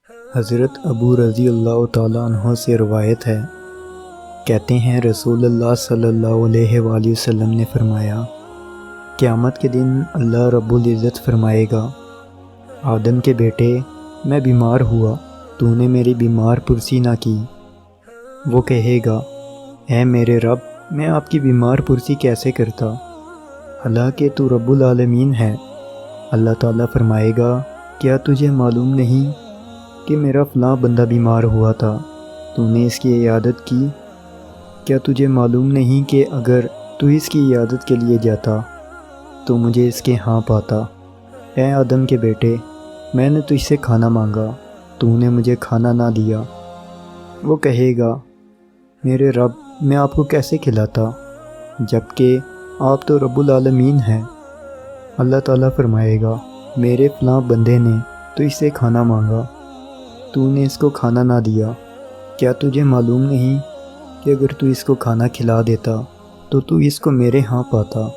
حضرت ابو رضی اللہ تعالیٰ عنہ سے روایت ہے، کہتے ہیں رسول اللہ صلی اللہ علیہ وآلہ وسلم نے فرمایا، قیامت کے دن اللہ رب العزت فرمائے گا، آدم کے بیٹے میں بیمار ہوا، تو نے میری بیمار پرسی نہ کی۔ وہ کہے گا، اے میرے رب، میں آپ کی بیمار پرسی کیسے کرتا، حالانکہ تو رب العالمین ہے۔ اللہ تعالیٰ فرمائے گا، کیا تجھے معلوم نہیں کہ میرا فلاں بندہ بیمار ہوا تھا، تو نے اس کی عیادت کی؟ کیا تجھے معلوم نہیں کہ اگر تو اس کی عیادت کے لیے جاتا تو مجھے اس کے ہاں پاتا؟ اے آدم کے بیٹے، میں نے تجھ سے کھانا مانگا، تو نے مجھے کھانا نہ دیا۔ وہ کہے گا، میرے رب، میں آپ کو کیسے کھلاتا، جبکہ آپ تو رب العالمین ہیں۔ اللہ تعالیٰ فرمائے گا، میرے فلاں بندے نے تو اس سے کھانا مانگا، تو نے اس کو کھانا نہ دیا۔ کیا تجھے معلوم نہیں کہ اگر تو اس کو کھانا کھلا دیتا تو اس کو میرے ہاں پاتا؟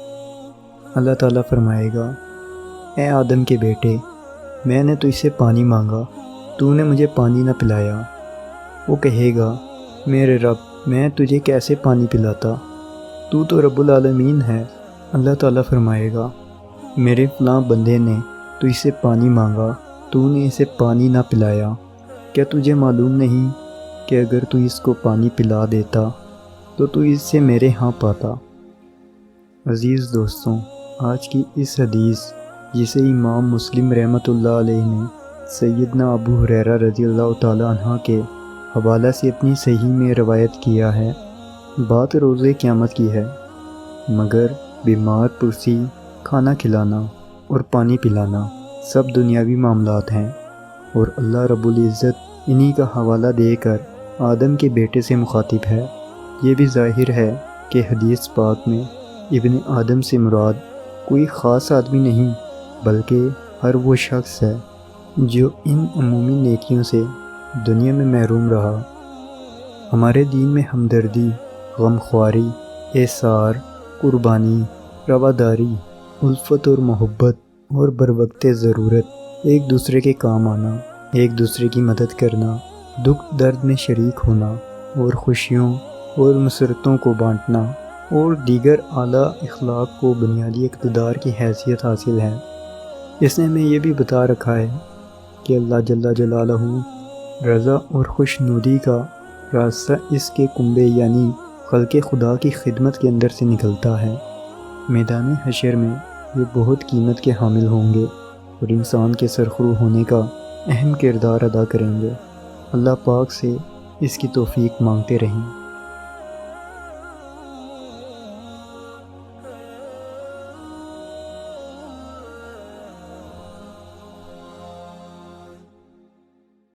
اللہ تعالیٰ فرمائے گا، اے آدم کے بیٹے، میں نے تو اس سے پانی مانگا، تو نے مجھے پانی نہ پلایا۔ وہ کہے گا، میرے رب، میں تجھے کیسے پانی پلاتا، تو رب العالمین ہے۔ اللہ تعالیٰ فرمائے گا، میرے فلاں بندے نے تو اس سے پانی مانگا، تو نے اسے پانی نہ پلایا۔ کیا تجھے معلوم نہیں کہ اگر تو اس کو پانی پلا دیتا تو اس سے میرے ہاں پاتا؟ عزیز دوستوں، آج کی اس حدیث جسے امام مسلم رحمۃ اللہ علیہ نے سیدنا ابو ہریرہ رضی اللہ تعالیٰ عنہ کے حوالہ سے اپنی صحیح میں روایت کیا ہے، بات روزے قیامت کی ہے، مگر بیمار پرسی، کھانا کھلانا اور پانی پلانا سب دنیاوی معاملات ہیں، اور اللہ رب العزت انہی کا حوالہ دے کر آدم کے بیٹے سے مخاطب ہے۔ یہ بھی ظاہر ہے کہ حدیث پاک میں ابن آدم سے مراد کوئی خاص آدمی نہیں، بلکہ ہر وہ شخص ہے جو ان عمومی نیکیوں سے دنیا میں محروم رہا۔ ہمارے دین میں ہمدردی، غمخواری، ایثار، قربانی، رواداری، الفت اور محبت اور بروقت ضرورت ایک دوسرے کے کام آنا، ایک دوسرے کی مدد کرنا، دکھ درد میں شریک ہونا، اور خوشیوں اور مسرتوں کو بانٹنا اور دیگر اعلیٰ اخلاق کو بنیادی اقتدار کی حیثیت حاصل ہے۔ اس نے ہمیں یہ بھی بتا رکھا ہے کہ اللہ جل جلالہ رضا اور خوشنودی کا راستہ اس کے کنبے یعنی خلق خدا کی خدمت کے اندر سے نکلتا ہے۔ میدان حشر میں یہ بہت قیمت کے حامل ہوں گے اور انسان کے سرخرو ہونے کا اہم کردار ادا کریں گے۔ اللہ پاک سے اس کی توفیق مانگتے رہیں۔